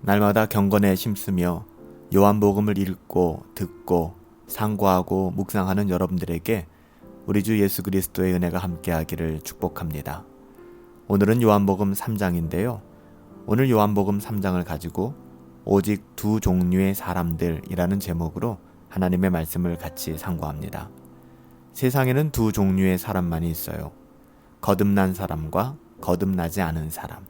날마다 경건에 힘쓰며 요한복음을 읽고 듣고 상고하고 묵상하는 여러분들에게 우리 주 예수 그리스도의 은혜가 함께하기를 축복합니다. 오늘은 요한복음 3장인데요. 오늘 요한복음 3장을 가지고 오직 두 종류의 사람들이라는 제목으로 하나님의 말씀을 같이 상고합니다. 세상에는 두 종류의 사람만이 있어요. 거듭난 사람과 거듭나지 않은 사람,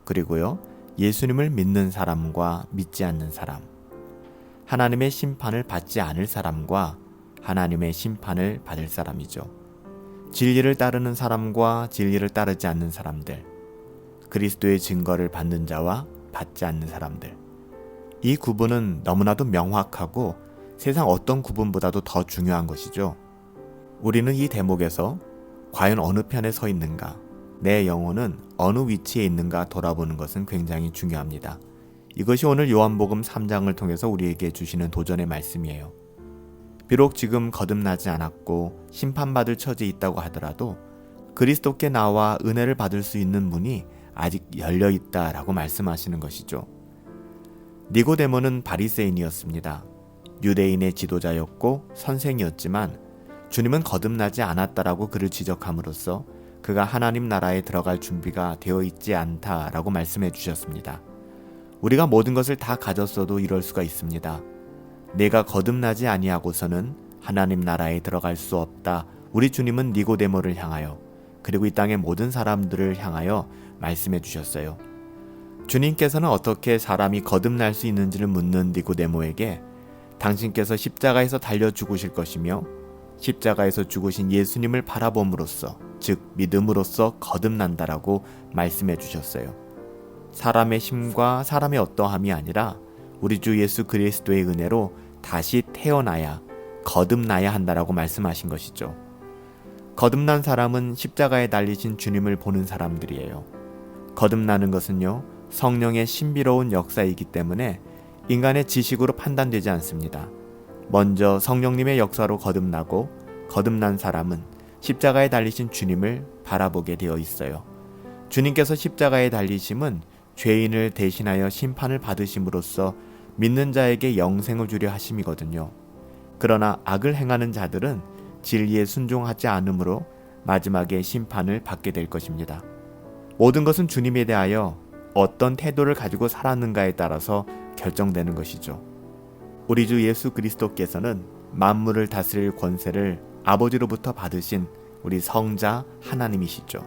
그리고요 예수님을 믿는 사람과 믿지 않는 사람, 하나님의 심판을 받지 않을 사람과 하나님의 심판을 받을 사람이죠. 진리를 따르는 사람과 진리를 따르지 않는 사람들, 그리스도의 증거를 받는 자와 받지 않는 사람들. 이 구분은 너무나도 명확하고 세상 어떤 구분보다도 더 중요한 것이죠. 우리는 이 대목에서 과연 어느 편에 서 있는가, 내 영혼은 어느 위치에 있는가 돌아보는 것은 굉장히 중요합니다. 이것이 오늘 요한복음 3장을 통해서 우리에게 주시는 도전의 말씀이에요. 비록 지금 거듭나지 않았고 심판받을 처지에 있다고 하더라도 그리스도께 나와 은혜를 받을 수 있는 문이 아직 열려있다라고 말씀하시는 것이죠. 니고데모는 바리새인이었습니다. 유대인의 지도자였고 선생이었지만 주님은 거듭나지 않았다라고 그를 지적함으로써 그가 하나님 나라에 들어갈 준비가 되어 있지 않다라고 말씀해 주셨습니다. 우리가 모든 것을 다 가졌어도 이럴 수가 있습니다. 내가 거듭나지 아니하고서는 하나님 나라에 들어갈 수 없다. 우리 주님은 니고데모를 향하여, 그리고 이 땅의 모든 사람들을 향하여 말씀해 주셨어요. 주님께서는 어떻게 사람이 거듭날 수 있는지를 묻는 니고데모에게 당신께서 십자가에서 달려 죽으실 것이며 십자가에서 죽으신 예수님을 바라봄으로써, 즉 믿음으로써 거듭난다라고 말씀해 주셨어요. 사람의 힘과 사람의 어떠함이 아니라 우리 주 예수 그리스도의 은혜로 다시 태어나야, 거듭나야 한다라고 말씀하신 것이죠. 거듭난 사람은 십자가에 달리신 주님을 보는 사람들이에요. 거듭나는 것은요, 성령의 신비로운 역사이기 때문에 인간의 지식으로 판단되지 않습니다. 먼저 성령님의 역사로 거듭나고, 거듭난 사람은 십자가에 달리신 주님을 바라보게 되어 있어요. 주님께서 십자가에 달리심은 죄인을 대신하여 심판을 받으심으로써 믿는 자에게 영생을 주려 하심이거든요. 그러나 악을 행하는 자들은 진리에 순종하지 않으므로 마지막에 심판을 받게 될 것입니다. 모든 것은 주님에 대하여 어떤 태도를 가지고 살았는가에 따라서 결정되는 것이죠. 우리 주 예수 그리스도께서는 만물을 다스릴 권세를 아버지로부터 받으신 우리 성자 하나님이시죠.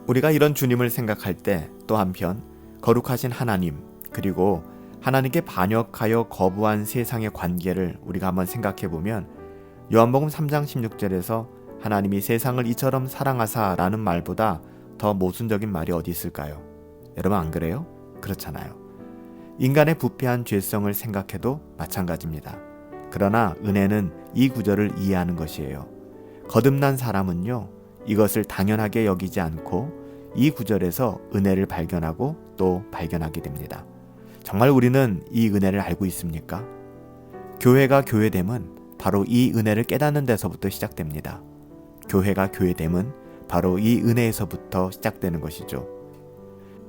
우리가 이런 주님을 생각할 때 또 한편 거룩하신 하나님, 그리고 하나님께 반역하여 거부한 세상의 관계를 우리가 한번 생각해 보면 요한복음 3장 16절에서 하나님이 세상을 이처럼 사랑하사라는 말보다 더 모순적인 말이 어디 있을까요? 여러분 안 그래요? 그렇잖아요. 인간의 부패한 죄성을 생각해도 마찬가지입니다. 그러나 은혜는 이 구절을 이해하는 것이에요. 거듭난 사람은요, 이것을 당연하게 여기지 않고 이 구절에서 은혜를 발견하고 또 발견하게 됩니다. 정말 우리는 이 은혜를 알고 있습니까? 교회가 교회됨은 바로 이 은혜를 깨닫는 데서부터 시작됩니다. 교회가 교회됨은 바로 이 은혜에서부터 시작되는 것이죠.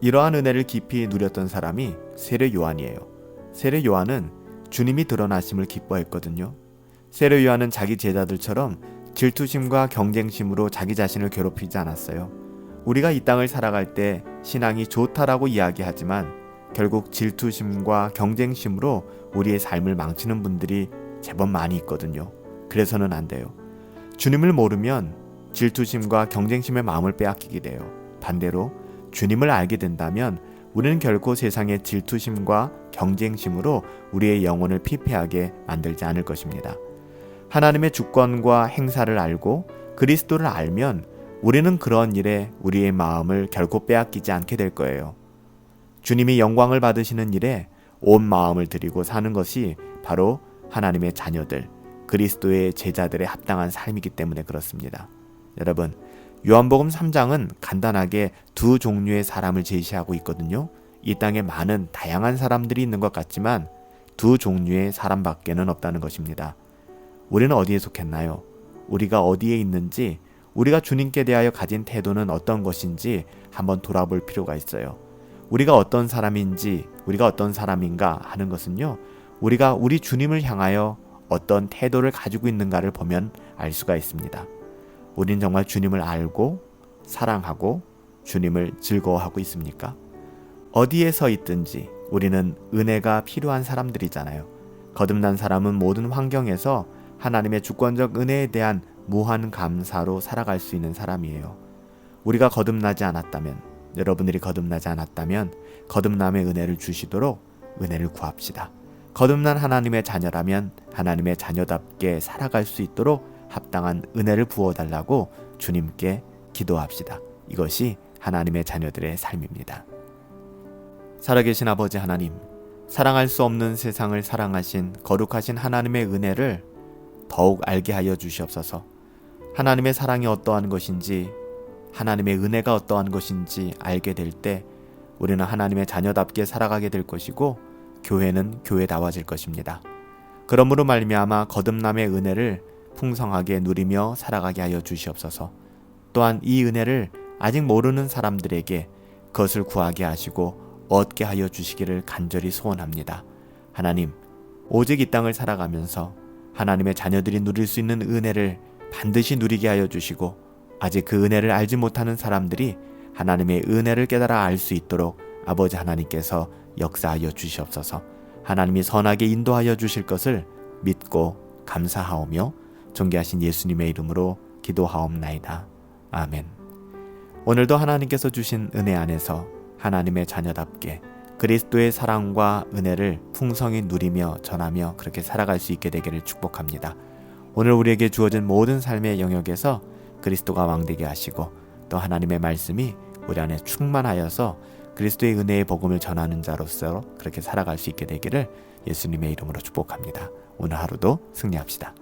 이러한 은혜를 깊이 누렸던 사람이 세례 요한이에요. 세례 요한은 주님이 드러나심을 기뻐했거든요. 세례 요한은 자기 제자들처럼 질투심과 경쟁심으로 자기 자신을 괴롭히지 않았어요. 우리가 이 땅을 살아갈 때 신앙이 좋다라고 이야기하지만 결국 질투심과 경쟁심으로 우리의 삶을 망치는 분들이 제법 많이 있거든요. 그래서는 안 돼요. 주님을 모르면 질투심과 경쟁심의 마음을 빼앗기게 돼요. 반대로 주님을 알게 된다면 우리는 결코 세상의 질투심과 경쟁심으로 우리의 영혼을 피폐하게 만들지 않을 것입니다. 하나님의 주권과 행사를 알고 그리스도를 알면 우리는 그런 일에 우리의 마음을 결코 빼앗기지 않게 될 거예요. 주님이 영광을 받으시는 일에 온 마음을 들이고 사는 것이 바로 하나님의 자녀들, 그리스도의 제자들의 합당한 삶이기 때문에 그렇습니다. 여러분, 요한복음 3장은 간단하게 두 종류의 사람을 제시하고 있거든요. 이 땅에 많은 다양한 사람들이 있는 것 같지만 두 종류의 사람밖에는 없다는 것입니다. 우리는 어디에 속했나요? 우리가 어디에 있는지, 우리가 주님께 대하여 가진 태도는 어떤 것인지 한번 돌아볼 필요가 있어요. 우리가 어떤 사람인지, 우리가 어떤 사람인가 하는 것은요, 우리가 우리 주님을 향하여 어떤 태도를 가지고 있는가를 보면 알 수가 있습니다. 우린 정말 주님을 알고 사랑하고 주님을 즐거워하고 있습니까? 어디에 서 있든지 우리는 은혜가 필요한 사람들이잖아요. 거듭난 사람은 모든 환경에서 하나님의 주권적 은혜에 대한 무한 감사로 살아갈 수 있는 사람이에요. 우리가 거듭나지 않았다면, 여러분들이 거듭나지 않았다면 거듭남의 은혜를 주시도록 은혜를 구합시다. 거듭난 하나님의 자녀라면 하나님의 자녀답게 살아갈 수 있도록 합당한 은혜를 부어달라고 주님께 기도합시다. 이것이 하나님의 자녀들의 삶입니다. 살아계신 아버지 하나님, 사랑할 수 없는 세상을 사랑하신 거룩하신 하나님의 은혜를 더욱 알게 하여 주시옵소서. 하나님의 사랑이 어떠한 것인지, 하나님의 은혜가 어떠한 것인지 알게 될 때 우리는 하나님의 자녀답게 살아가게 될 것이고 교회는 교회다워질 것입니다. 그러므로 말미암아 거듭남의 은혜를 풍성하게 누리며 살아가게 하여 주시옵소서. 또한 이 은혜를 아직 모르는 사람들에게 그것을 구하게 하시고 얻게 하여 주시기를 간절히 소원합니다. 하나님, 오직 이 땅을 살아가면서 하나님의 자녀들이 누릴 수 있는 은혜를 반드시 누리게 하여 주시고 아직 그 은혜를 알지 못하는 사람들이 하나님의 은혜를 깨달아 알 수 있도록 아버지 하나님께서 역사하여 주시옵소서. 하나님이 선하게 인도하여 주실 것을 믿고 감사하오며 존귀하신 예수님의 이름으로 기도하옵나이다. 아멘. 오늘도 하나님께서 주신 은혜 안에서 하나님의 자녀답게 그리스도의 사랑과 은혜를 풍성히 누리며 전하며 그렇게 살아갈 수 있게 되기를 축복합니다. 오늘 우리에게 주어진 모든 삶의 영역에서 그리스도가 왕되게 하시고 또 하나님의 말씀이 우리 안에 충만하여서 그리스도의 은혜의 복음을 전하는 자로서 그렇게 살아갈 수 있게 되기를 예수님의 이름으로 축복합니다. 오늘 하루도 승리합시다.